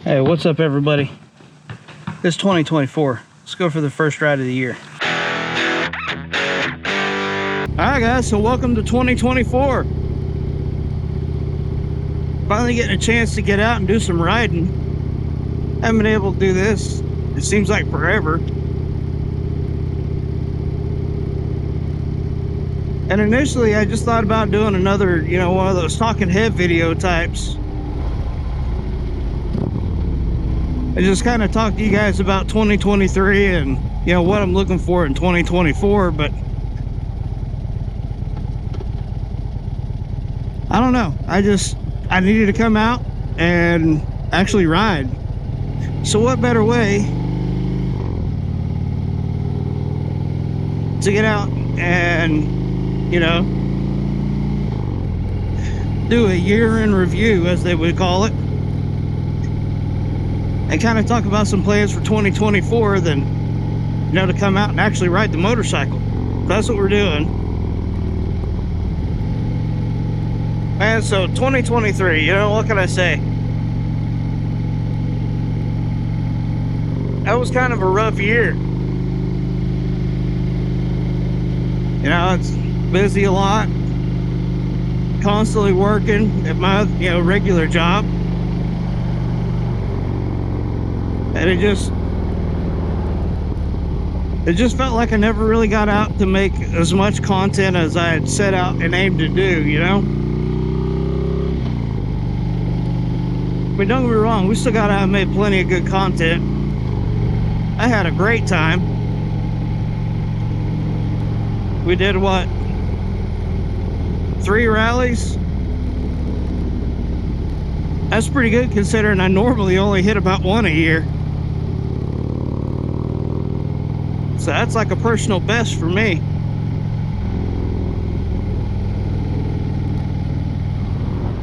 Hey, what's up everybody? It's 2024. Let's go for the first ride of the year. Alright guys, so welcome to 2024. Finally getting a chance to get out and do some riding. Haven't been able to do this, it seems like forever. And initially I just thought about doing another, one of those talking head video types. I just kind of talk to you guys about 2023 and what I'm looking for in 2024, but I don't know. I needed to come out and actually ride. So what better way to get out and do a year in review, as they would call it, and kind of talk about some plans for 2024 than to come out and actually ride the motorcycle. That's what we're doing. And so 2023, what can I say? That was kind of a rough year. It's busy a lot, constantly working at my regular job. And it just felt like I never really got out to make as much content as I had set out and aimed to do, I mean, don't get me wrong, we still got out and made plenty of good content. I had a great time. We did what? 3 rallies? That's pretty good considering I normally only hit about 1 a year. So that's like a personal best for me.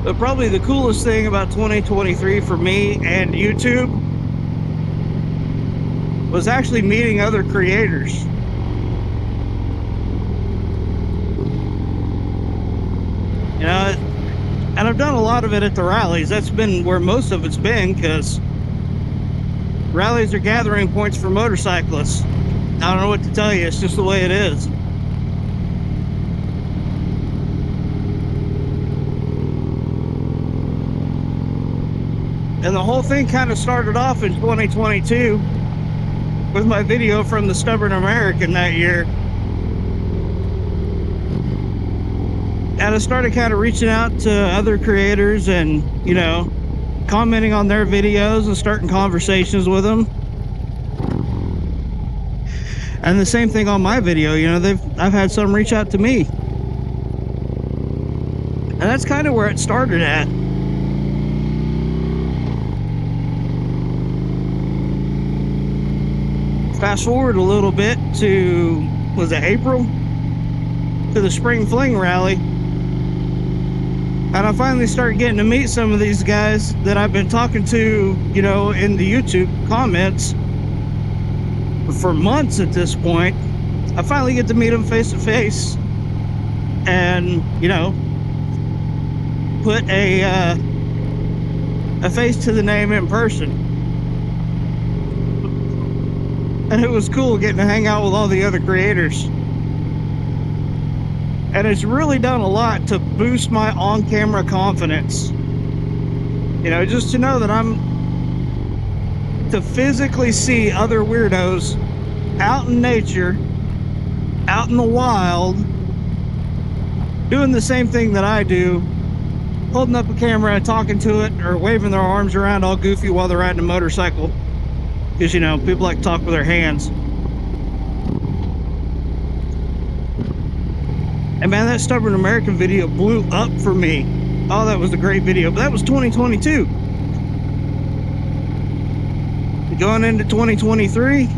But probably the coolest thing about 2023 for me and YouTube was actually meeting other creators. And I've done a lot of it at the rallies. That's been where most of it's been, because rallies are gathering points for motorcyclists. I don't know what to tell you, it's just the way it is. And the whole thing kind of started off in 2022 with my video from the Stubborn American that year. And I started kind of reaching out to other creators and, commenting on their videos and starting conversations with them. And the same thing on my video, I've had some reach out to me. And that's kind of where it started at. Fast forward a little bit to, was it April? To the Spring Fling rally. And I finally started getting to meet some of these guys that I've been talking to, in the YouTube comments for months at this point. I finally get to meet them face to face and, put a face to the name in person. And it was cool getting to hang out with all the other creators. And it's really done a lot to boost my on-camera confidence. Just to know that to physically see other weirdos out in nature, out in the wild, doing the same thing that I do, holding up a camera and talking to it, or waving their arms around all goofy while they're riding a motorcycle. Because, people like to talk with their hands. And man, that Stubborn American video blew up for me. Oh, that was a great video. But that was 2022. Going into 2023,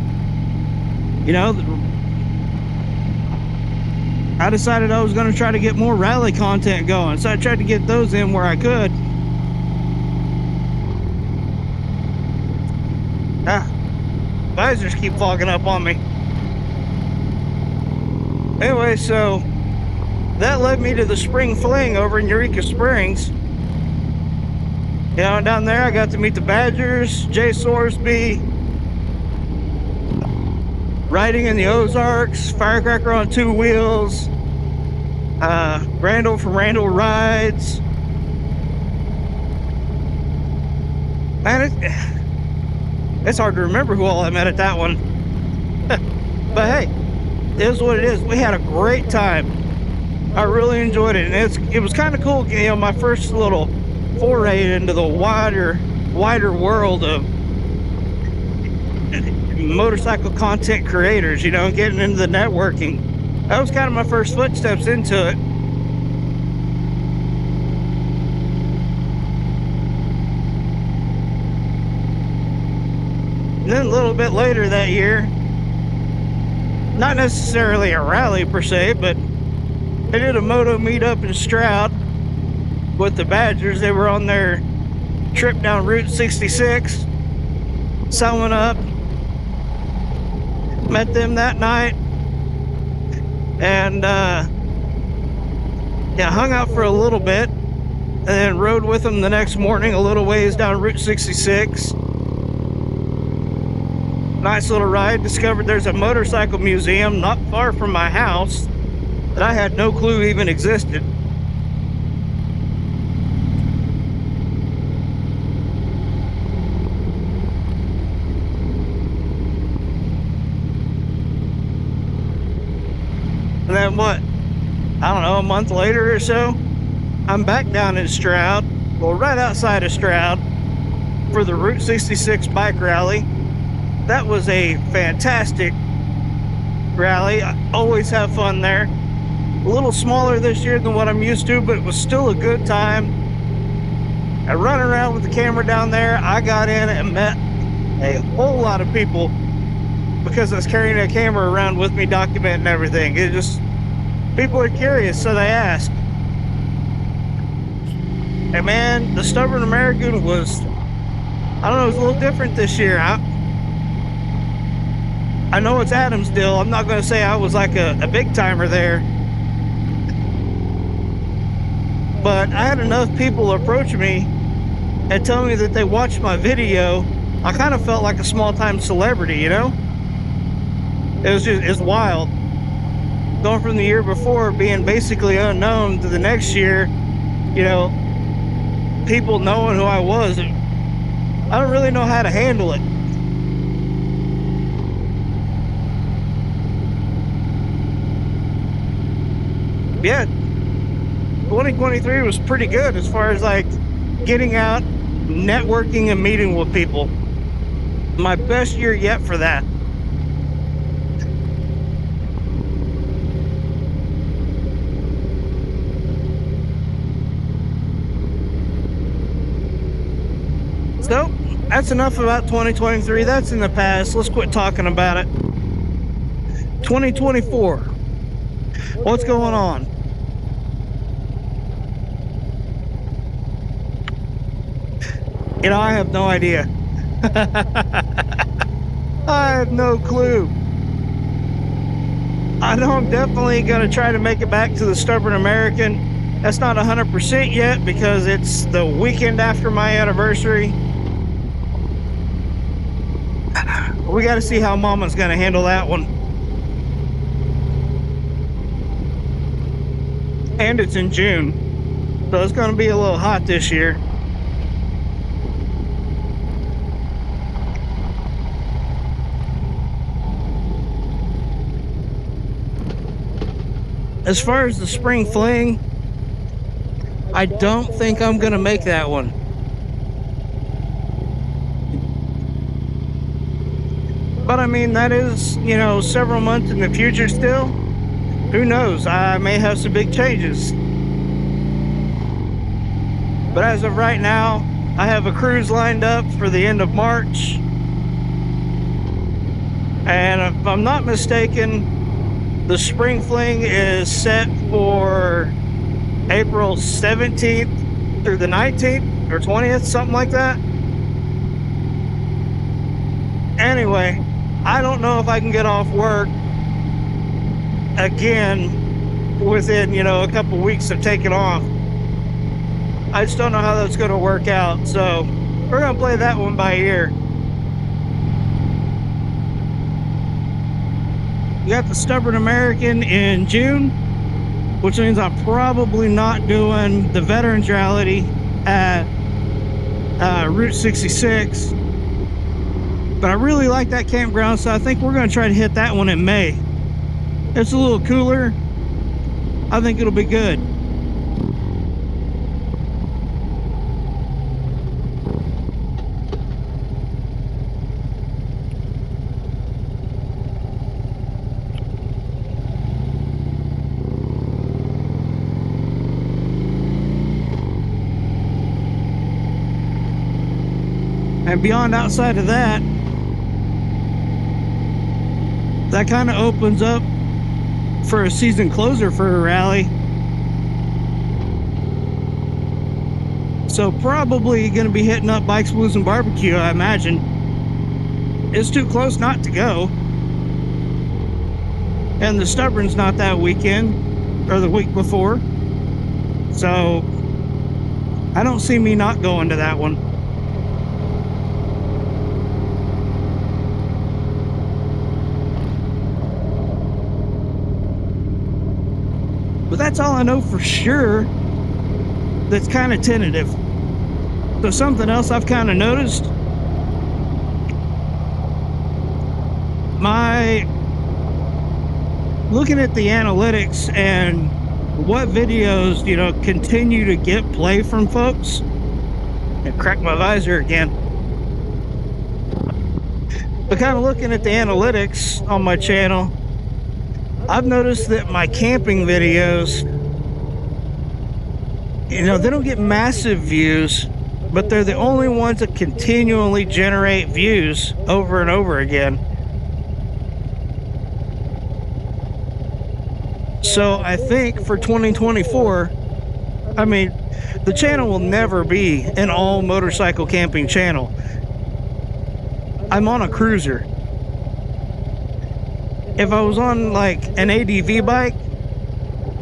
I decided I was going to try to get more rally content going. So I tried to get those in where I could. Visors keep fogging up on me. Anyway, so that led me to the Spring Fling over in Eureka Springs. You know, down there I got to meet the Badgers, Jay Sorsby, riding in the Ozarks, Firecracker on Two Wheels, Randall from Randall Rides. Man, it's hard to remember who all I met at that one. But hey, it is what it is. We had a great time. I really enjoyed it, and it was kind of cool. You know, my first little foray into the wider world of motorcycle content creators. You know, getting into the networking. That was kind of my first footsteps into it. And then a little bit later that year, not necessarily a rally per se, but they did a moto meetup in Stroud with the Badgers. They were on their trip down Route 66, selling up. Met them that night, and yeah, hung out for a little bit, and then rode with them the next morning a little ways down Route 66. Nice little ride. Discovered there's a motorcycle museum not far from my house that I had no clue even existed. And then what? I don't know, a month later or so, I'm back down in Stroud, well, right outside of Stroud, for the Route 66 bike rally. That was a fantastic rally. I always have fun there. A little smaller this year than what I'm used to, but it was still a good time. I run around with the camera down there. I got in and met a whole lot of people because I was carrying a camera around with me, documenting everything. It just, people are curious, so they ask. And man, the Stubborn American was, I don't know, it was a little different this year. I know it's Adamsdale. I'm not going to say I was like a big timer there. But I had enough people approach me and tell me that they watched my video. I kind of felt like a small-time celebrity, you know? It's wild. Going from the year before being basically unknown to the next year, you know, people knowing who I was. I don't really know how to handle it. Yeah, 2023 was pretty good as far as like getting out, networking, and meeting with people. My best year yet for that. So, that's enough about 2023. That's in the past. Let's quit talking about it. 2024. What's going on? You know, I have no idea. I have no clue. I know I'm definitely going to try to make it back to the Stubborn American. That's not 100% yet because it's the weekend after my anniversary. We got to see how Mama's going to handle that one. And it's in June, so it's going to be a little hot this year. As far as the spring fling, I don't think I'm going to make that one. But I mean, that is, you know, several months in the future still. Who knows? I may have some big changes. But as of right now, I have a cruise lined up for the end of March. And if I'm not mistaken, the spring fling is set for April 17th through the 19th or 20th, something like that. Anyway, I don't know if I can get off work again within, you know, a couple weeks of taking off. I just don't know how that's going to work out. So we're going to play that one by ear. We got the Stubborn American in June, which means I'm probably not doing the Veterans Rally at Route 66. But I really like that campground, so I think we're going to try to hit that one in May. It's a little cooler. I think it'll be good. And beyond outside of that, that kind of opens up for a season closer for a rally. So probably going to be hitting up Bikes, Blues, and Barbecue, I imagine. It's too close not to go. And the Stubborn's not that weekend, or the week before. So I don't see me not going to that one. But that's all I know for sure that's kind of tentative. So something else I've kind of noticed, looking at the analytics and what videos, continue to get play from folks. And crack my visor again. But kind of looking at the analytics on my channel, I've noticed that my camping videos, they don't get massive views, but they're the only ones that continually generate views over and over again. So I think for 2024, the channel will never be an all motorcycle camping channel. I'm on a cruiser. If I was on like an ADV bike,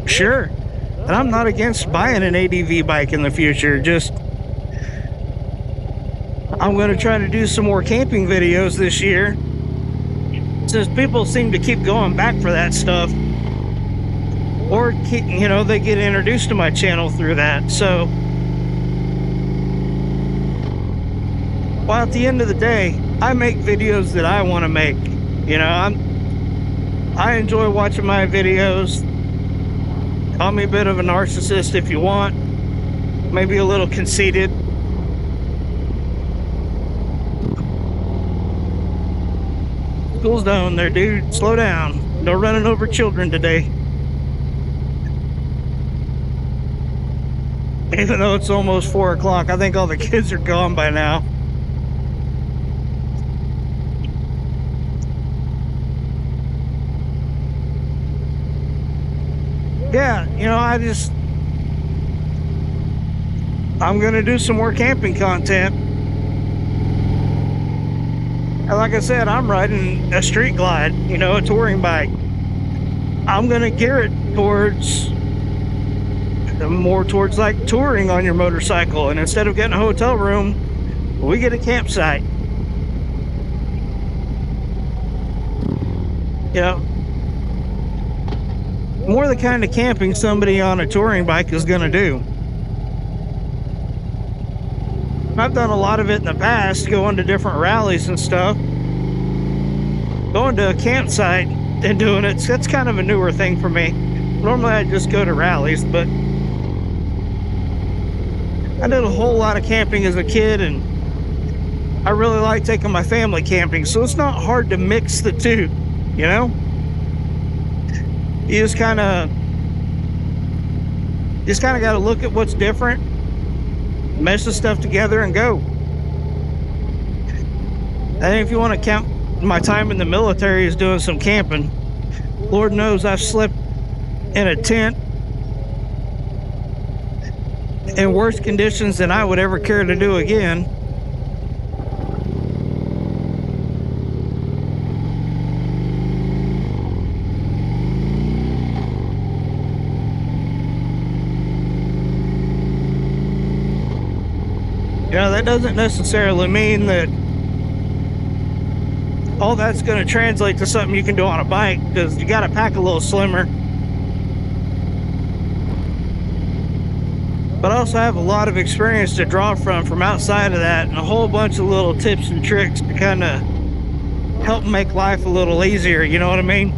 sure. And I'm not against buying an ADV bike in the future. Just, I'm going to try to do some more camping videos this year, since people seem to keep going back for that stuff. Or, they get introduced to my channel through that. So, well, at the end of the day, I make videos that I want to make. I enjoy watching my videos. Call me a bit of a narcissist if you want. Maybe a little conceited. School's down there, dude. Slow down. No running over children today. Even though it's almost 4 o'clock, I think all the kids are gone by now. Yeah, I'm gonna do some more camping content. And like I said, I'm riding a street glide, a touring bike. I'm gonna gear it more towards like touring on your motorcycle, and instead of getting a hotel room, we get a campsite. More the kind of camping somebody on a touring bike is going to do. I've done a lot of it in the past, going to different rallies and stuff. Going to a campsite and doing it, that's kind of a newer thing for me. Normally I just go to rallies, but I did a whole lot of camping as a kid, and I really like taking my family camping, so it's not hard to mix the two, You just kind of got to look at what's different, mesh the stuff together, and go. I think if you want to count my time in the military as doing some camping, Lord knows I've slept in a tent in worse conditions than I would ever care to do again. That doesn't necessarily mean that all that's going to translate to something you can do on a bike, because you got to pack a little slimmer. But I also have a lot of experience to draw from outside of that, and a whole bunch of little tips and tricks to kind of help make life a little easier, you know what I mean?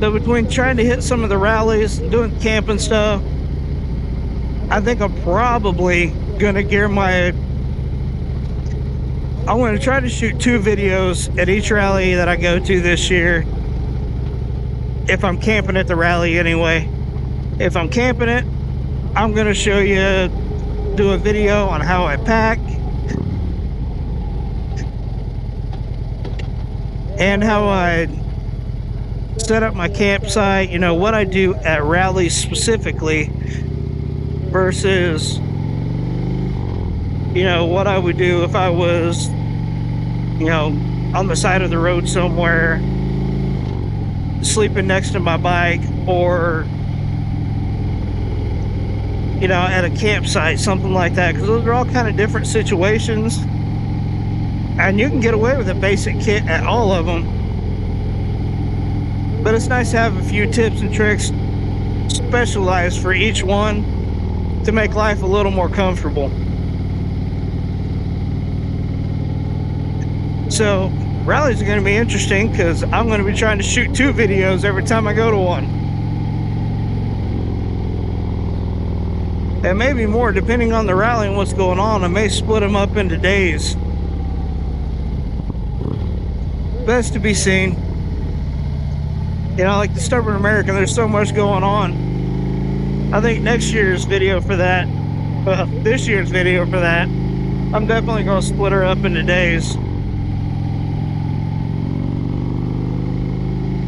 So between trying to hit some of the rallies and doing camping stuff, I think I'm probably gonna gear my... I'm gonna try to shoot 2 videos at each rally that I go to this year, if I'm camping at the rally anyway. If I'm camping it, I'm gonna show you, do a video on how I pack and how I set up my campsite, what I do at rallies specifically versus, what I would do if I was, on the side of the road somewhere, sleeping next to my bike, or, at a campsite, something like that, because those are all kind of different situations, and you can get away with a basic kit at all of them. But it's nice to have a few tips and tricks specialized for each one to make life a little more comfortable. So rallies are going to be interesting because I'm going to be trying to shoot 2 videos every time I go to one, and maybe more depending on the rally and what's going on. I may split them up into days. Best to be seen. Like the Stubborn American, there's so much going on. I think next year's video for that, this year's video for that, I'm definitely going to split her up into days.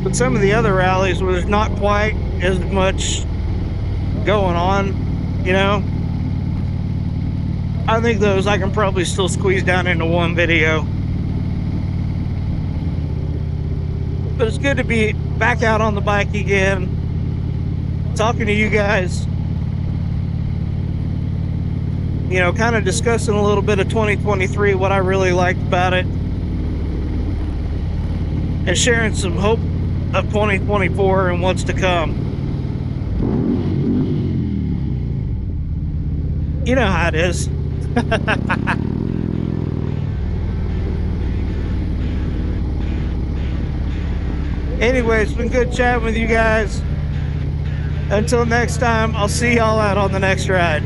But some of the other rallies where there's not quite as much going on, I think those I can probably still squeeze down into one video. But it's good to be back out on the bike again, talking to you guys, kind of discussing a little bit of 2023, what I really liked about it, and sharing some hope of 2024 and what's to come. You know how it is. Anyway, it's been good chatting with you guys. Until next time, I'll see y'all out on the next ride.